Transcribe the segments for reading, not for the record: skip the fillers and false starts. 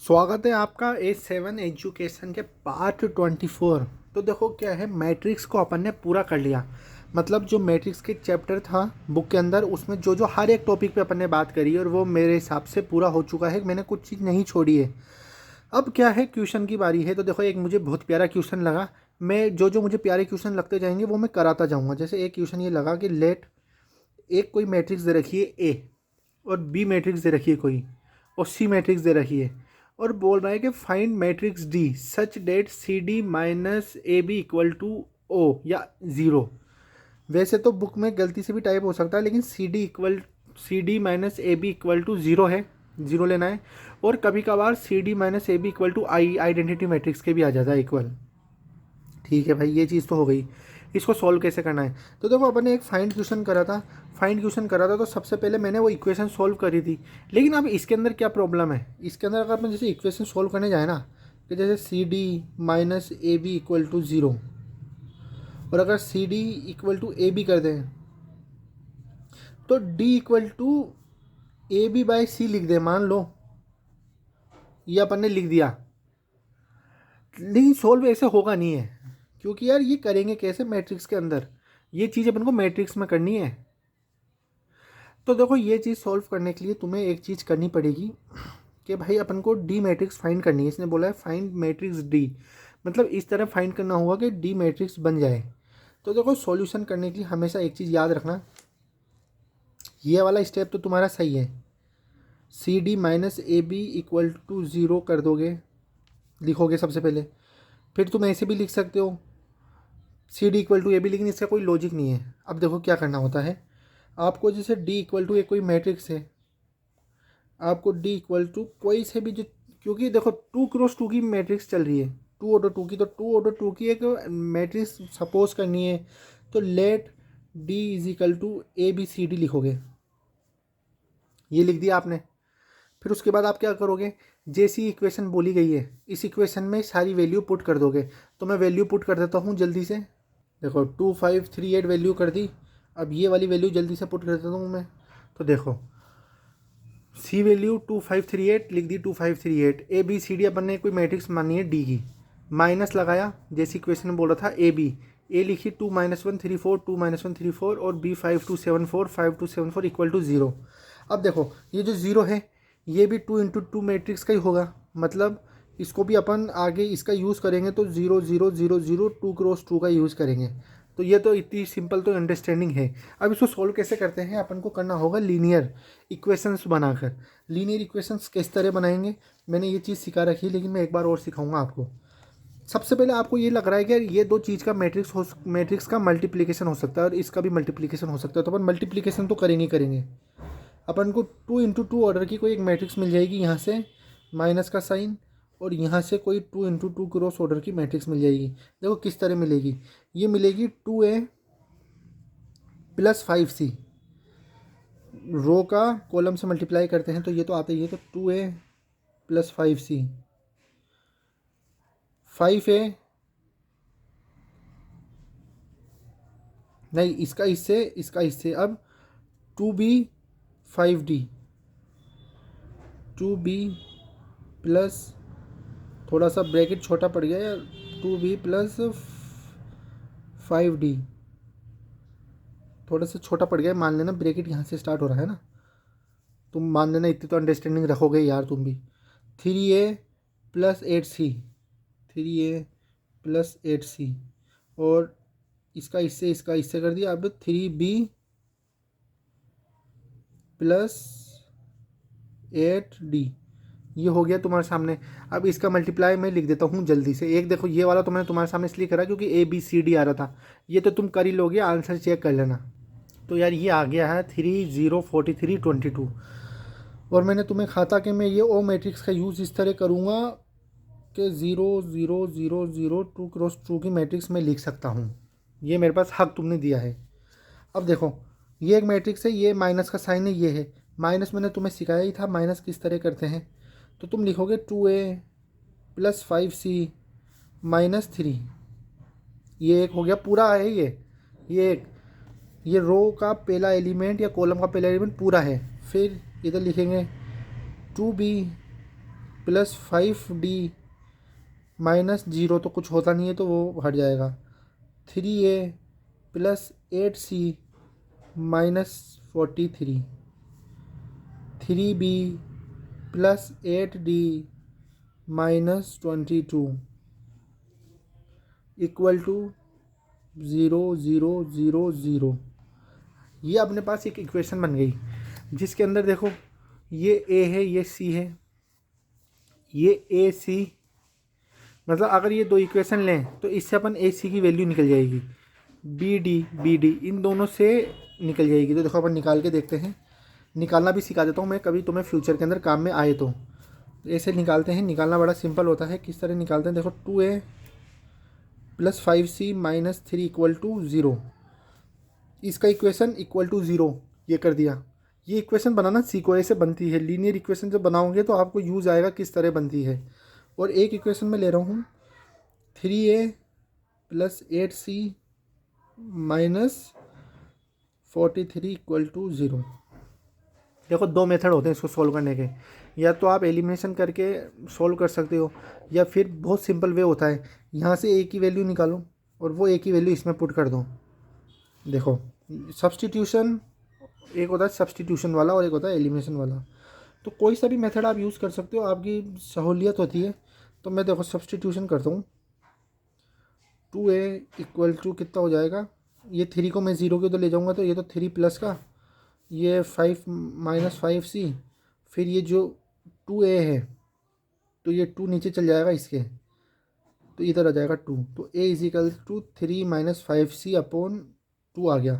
स्वागत है आपका A7 एजुकेशन के पार्ट 24। तो देखो क्या है, मैट्रिक्स को अपन ने पूरा कर लिया। मतलब जो मैट्रिक्स के चैप्टर था बुक के अंदर, उसमें जो जो हर एक टॉपिक पे अपन ने बात करी है और वो मेरे हिसाब से पूरा हो चुका है। मैंने कुछ चीज़ नहीं छोड़ी है। अब क्या है, क्वेश्चन की बारी है। तो देखो, एक मुझे बहुत प्यारा क्वेश्चन लगा। मैं जो जो मुझे प्यारे क्वेश्चन लगते जाएंगे वो मैं कराता जाऊँगा। जैसे एक क्वेश्चन ये लगा कि लेट एक कोई मैट्रिक्स दे रखी है ए, और बी मैट्रिक्स दे रखी है कोई, और सी मैट्रिक्स दे रखी है, और बोल रहा है कि find matrix D such that C D minus A B equal to O या ज़ीरो। वैसे तो बुक में गलती से भी टाइप हो सकता है, लेकिन C D minus A B equal to zero है, ज़ीरो लेना है। और कभी कभार C D minus A B equal to I identity matrix के भी आ जाता है इक्वल। ठीक है भाई, ये चीज़ तो हो गई। इसको सॉल्व कैसे करना है? तो देखो, अपन ने एक फाइंड क्वेश्चन करा था। तो सबसे पहले मैंने वो इक्वेशन सॉल्व करी थी। लेकिन अब इसके अंदर क्या प्रॉब्लम है, इसके अंदर अगर अपन जैसे इक्वेशन सॉल्व करने जाए ना, कि जैसे C D minus A B equal to zero, और अगर C D equal to A B कर दें, तो D equal to A B by C लिख दें, मान लो ये अपन ने लिख दिया। लेकिन सॉल्व ऐसे होगा नहीं है, क्योंकि यार ये करेंगे कैसे मैट्रिक्स के अंदर? ये चीज़ अपन को मैट्रिक्स में करनी है। तो देखो, ये चीज़ सॉल्व करने के लिए तुम्हें एक चीज़ करनी पड़ेगी कि भाई अपन को डी मैट्रिक्स फाइंड करनी है। इसने बोला है फाइंड मैट्रिक्स डी, मतलब इस तरह फाइंड करना होगा कि डी मैट्रिक्स बन जाए। तो देखो, सॉल्यूशन करने के लिए हमेशा एक चीज़ याद रखना, ये वाला स्टेप तो तुम्हारा सही है। C D minus A B equal to zero कर दोगे, लिखोगे सबसे पहले। फिर तुम ऐसे भी लिख सकते हो C D equal to A B, लेकिन इसका कोई लॉजिक नहीं है। अब देखो क्या करना होता है आपको। जैसे डी इक्वल टू एक कोई मैट्रिक्स है, आपको डी इक्वल टू कोई से भी जो, क्योंकि देखो 2x2 की मैट्रिक्स चल रही है, 2/2 की, तो 2/2 की एक मैट्रिक्स सपोज करनी है। तो let D is equal to A B C D लिखोगे, ये लिख दिया आपने। फिर उसके बाद आप क्या करोगे, जैसी इक्वेशन बोली गई है इस इक्वेशन में सारी वैल्यू पुट कर दोगे। तो मैं वैल्यू पुट कर देता हूँ जल्दी से। देखो 2538 वैल्यू कर दी। अब ये वाली वैल्यू जल्दी से पुट कर देता हूँ मैं। तो देखो, सी वैल्यू 2538 लिख दी, 2538। ए बी सी डी अपन ने कोई मैट्रिक्स मानी है डी की, माइनस लगाया जैसे इक्वेशन में बोल रहा था ए बी। ए लिखी 2 - 1 3 4, 2 - 1 3 4, और बी 5274, 5274 इक्वल टू ज़ीरो। अब देखो, ये जो ज़ीरो है ये भी 2 × 2 मैट्रिक्स का ही होगा, मतलब इसको भी अपन आगे इसका यूज़ करेंगे तो 0 0 0 0 2x2 का यूज़ करेंगे। तो ये तो इतनी सिंपल तो अंडरस्टैंडिंग है। अब इसको सॉल्व कैसे करते हैं, अपन को करना होगा लीनियर इक्वेशंस बनाकर। लीनियर इक्वेशंस किस तरह बनाएंगे मैंने ये चीज़ सिखा रखी है, लेकिन मैं एक बार और सिखाऊंगा आपको। सबसे पहले आपको ये लग रहा है कि यार ये दो चीज़ का मैट्रिक्स का मल्टीप्लिकेशन हो सकता है और इसका भी मल्टीप्लिकेशन हो सकता है। तो अपन मल्टीप्लिकेशन तो करेंगे ही करेंगे। अपन को 2 × 2 ऑर्डर की कोई एक मैट्रिक्स मिल जाएगी, यहाँ से माइनस का साइन, और यहाँ से कोई 2 × 2 क्रॉस ऑर्डर की मैट्रिक्स मिल जाएगी। देखो किस तरह मिलेगी, ये मिलेगी 2a + 5c। रो का कॉलम से मल्टीप्लाई करते हैं तो ये तो आता ही है। तो 2a + 5c, 5a नहीं, इसका इससे अब 2b 5d, 2b प्लस, थोड़ा सा ब्रैकेट छोटा पड़ गया यार, 2b + 5d, थोड़ा सा छोटा पड़ गया, मान लेना ब्रैकेट यहाँ से स्टार्ट हो रहा है ना, तुम मान लेना, इतनी तो अंडरस्टैंडिंग रखोगे यार तुम भी। 3a + 8c, 3a + 8c, और इसका इससे कर दिया। अब 3b + 8d, ये हो गया तुम्हारे सामने। अब इसका मल्टीप्लाई मैं लिख देता हूँ जल्दी से। एक देखो, ये वाला तो मैंने तुम्हारे सामने इसलिए करा क्योंकि ए बी सी डी आ रहा था, ये तो तुम कर ही लोगे, आंसर चेक कर लेना। तो यार ये आ गया है 304322। और मैंने तुम्हें कहा था कि मैं ये ओ मैट्रिक्स का यूज़ इस तरह करूँगा कि 0 0 0 0 2x2 की मैट्रिक्स में लिख सकता हूँ। ये मेरे पास हक तुमने दिया है। अब देखो, ये एक मैट्रिक्स है, ये माइनस का साइन है, ये है माइनस, मैंने तुम्हें सिखाया ही था माइनस किस तरह करते हैं। तो तुम लिखोगे 2a + 5c - 3, ये एक हो गया पूरा है। ये एक, ये रो का पहला एलिमेंट या कॉलम का पहला एलिमेंट पूरा है। फिर इधर लिखेंगे 2b प्लस 5D माइनस 0 तो कुछ होता नहीं है तो वो हट जाएगा। 3A plus 8C minus 43। 3B plus 8D minus 22 equal to 0 0 0 0। ये अपने पास एक इक्वेशन बन गई जिसके अंदर देखो ये ए है, ये सी है, ये ए सी, मतलब अगर ये दो इक्वेशन लें तो इससे अपन ए सी की वैल्यू निकल जाएगी, बी डी इन दोनों से निकल जाएगी। तो देखो अपन निकाल के देखते हैं, निकालना भी सिखा देता हूँ मैं, कभी तुम्हें फ्यूचर के अंदर काम में आए तो ऐसे निकालते हैं। निकालना बड़ा सिंपल होता है। किस तरह निकालते हैं देखो, 2A plus 5C minus 3 equal to 0। इसका इक्वेशन इक्वल टू 0 ये कर दिया। ये इक्वेशन बनाना सीखो, ऐसे बनती है। लीनियर इक्वेशन जब बनाओगे तो आपको यूज़ आएगा किस तरह बनती है। और एक इक्वेशन में ले रहा हूँ 3A plus 8C minus 43 equal to 0। देखो दो मेथड होते हैं इसको सॉल्व करने के, या तो आप एलिमिनेशन करके सॉल्व कर सकते हो, या फिर बहुत सिंपल वे होता है, यहाँ से ए की वैल्यू निकालो और वो ए की वैल्यू इसमें पुट कर दो। देखो सब्सटीट्यूशन, एक होता है सब्सटीट्यूशन वाला और एक होता है एलिमिनेशन वाला। तो कोई सा भी मेथड आप यूज़ कर सकते हो, आपकी सहूलियत होती है। तो मैं देखो सब्सटीट्यूशन करता हूँ। 2A इक्वल टू कितना हो जाएगा, ये 3 को मैं 0 के तो ले जाऊँगा तो ये तो 3 प्लस का, ये 5 माइनस 5C, फिर ये जो 2A है तो ये 2 नीचे चल जाएगा इसके, तो इधर आ जाएगा 2। तो A equal to 3 minus 5C upon 2 आ गया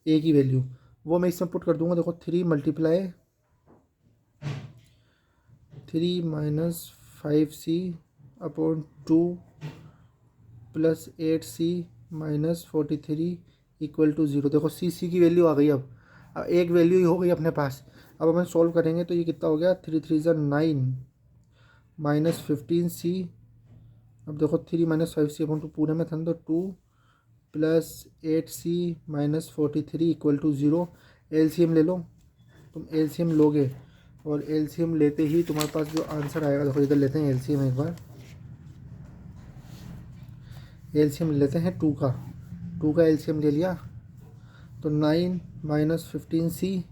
A की वैल्यू, वो मैं इसमें पुट कर दूंगा। देखो 3 multiply 3 minus 5C upon 2 plus 8C minus 43 equal to 0। देखो सी की वैल्यू आ गई। अब एक वैल्यू ही हो गई अपने पास। अब अपन सॉल्व करेंगे तो ये कितना हो गया, 3 3 ज़ा 9 माइनस 15C। अब देखो 3 माइनस 5C अपन तो पूरे में था तो 2 plus 8C minus 43 equal to 0। LCM ले लो, तुम एलसीएम लोगे और एलसीएम लेते ही तुम्हारे पास जो आंसर आएगा, देखो इधर लेते हैं एलसीएम एक बार। एलसीएम लेते हैं 2 का एलसीएम ले लिया तो 9 माइनस 15C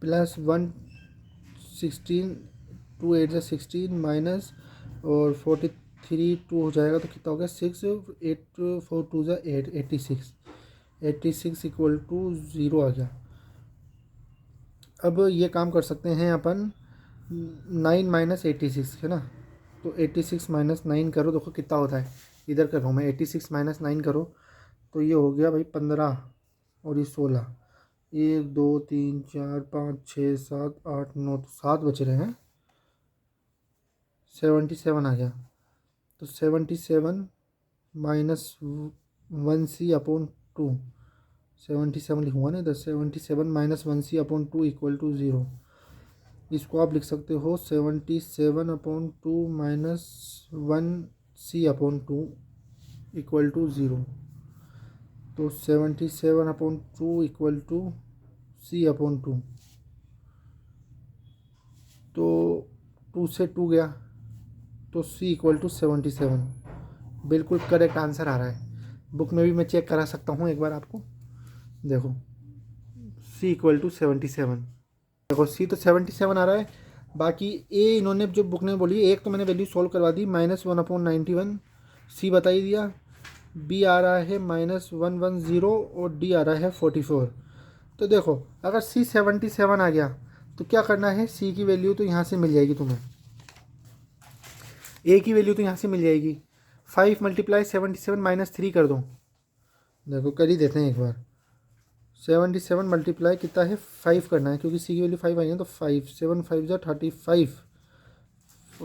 प्लस 116, 2 8 16 माइनस और 43 2 हो जाएगा तो कितना हो गया 6 8 4 2 8 86 इक्वल टू 0 आ गया। अब ये काम कर सकते हैं अपन, 9 माइनस 86 है ना, तो 86 माइनस 9 करो, देखो कितना होता है। इधर कर रहा हूँ मैं, 86 माइनस 9 करो तो ये हो गया भाई 15 और ये 16, 1 2 3 4 5 6 7 8 9, तो 7 बच रहे हैं, 77 आ गया। तो 77 माइनस 1C अपॉन 2, 77 लिखूँगा नहीं, 77 minus 1C upon 2 equal to 0। इसको आप लिख सकते हो 77 upon 2 minus 1C upon 2 equal to 0। तो 77 upon 2 equal to C upon 2, तो 2 से 2 गया तो C इक्वल टू 77। बिल्कुल करेक्ट आंसर आ रहा है। बुक में भी मैं चेक करा सकता हूँ एक बार आपको। देखो C इक्वल टू 77, देखो C तो 77 आ रहा है। बाकी A इन्होंने जो बुक ने बोली, एक तो मैंने वैल्यू सॉल्व करवा दी, -1 अपॉन 91, C बता ही दिया, B आ रहा है -110 और D आ रहा है 44। तो देखो अगर C 77 आ गया तो क्या करना है, C की वैल्यू तो यहाँ से मिल जाएगी तुम्हें, A की वैल्यू तो यहाँ से मिल जाएगी। 5 मल्टीप्लाई 77 माइनस 3 कर दो, देखो कर ही देते हैं एक बार। 77 मल्टीप्लाई कितना है 5 करना है, क्योंकि C की वैल्यू 5 आई है तो 5 7 5 जा 35,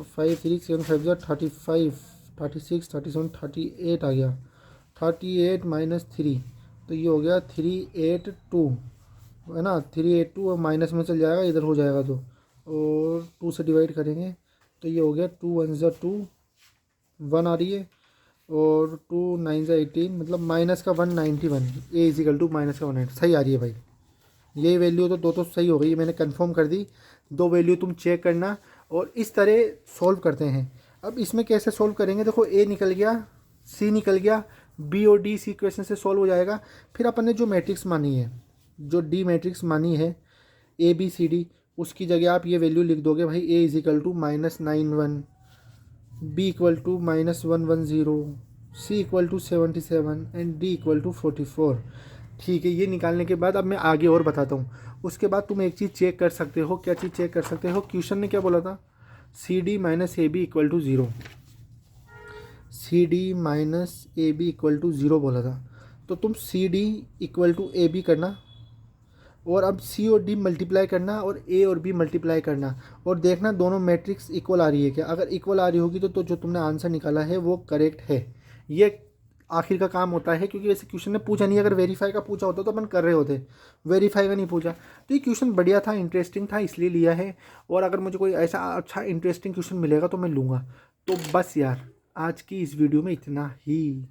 5 3 7 5 जा 35, 36 37 38 आ गया, 38 माइनस 3 तो ये हो गया 382 है ना, 382 और माइनस में चल जाएगा, इधर हो जाएगा तो, और 2 से डिवाइड करेंगे तो ये हो गया 2 1 जा 2, 1 आ रही है, और 2 9 जा 18, मतलब माइनस का 191, ए इजिकल टू माइनस का 190। सही आ रही है भाई, यही वैल्यू तो दो तो सही हो गई, मैंने कंफर्म कर दी। दो वैल्यू तुम चेक करना और इस तरह सॉल्व करते हैं। अब इसमें कैसे सॉल्व करेंगे, देखो ए निकल गया, सी निकल गया, बी और डी इसी इक्वेशन से सॉल्व हो जाएगा। फिर अपन ने जो मैट्रिक्स मानी है, जो डी मैट्रिक्स मानी है ए बी सी डी, उसकी जगह आप ये वैल्यू लिख दोगे भाई, A is equal to -91, B equal to -110, C equal to 77 and D equal to 44। ठीक है, ये निकालने के बाद अब मैं आगे और बताता हूँ। उसके बाद तुम एक चीज़ चेक कर सकते हो, क्या चीज़ चेक कर सकते हो, क्वेश्चन ने क्या बोला था, C D minus A B equal to 0, C D minus A B equal to 0 बोला था। तो तुम C D equal to A B करना, और अब सी और डी मल्टीप्लाई करना और ए और बी मल्टीप्लाई करना, और देखना दोनों मैट्रिक्स इक्वल आ रही है क्या। अगर इक्वल आ रही होगी तो जो तुमने आंसर निकाला है वो करेक्ट है। ये आखिर का काम होता है, क्योंकि वैसे क्वेश्चन ने पूछा नहीं, अगर वेरीफाई का पूछा होता तो अपन कर रहे होते, वेरीफाई का नहीं पूछा। तो ये क्वेश्चन बढ़िया था, इंटरेस्टिंग था, इसलिए लिया है। और अगर मुझे कोई ऐसा अच्छा इंटरेस्टिंग क्वेश्चन मिलेगा तो मैं लूँगा। तो बस यार, आज की इस वीडियो में इतना ही।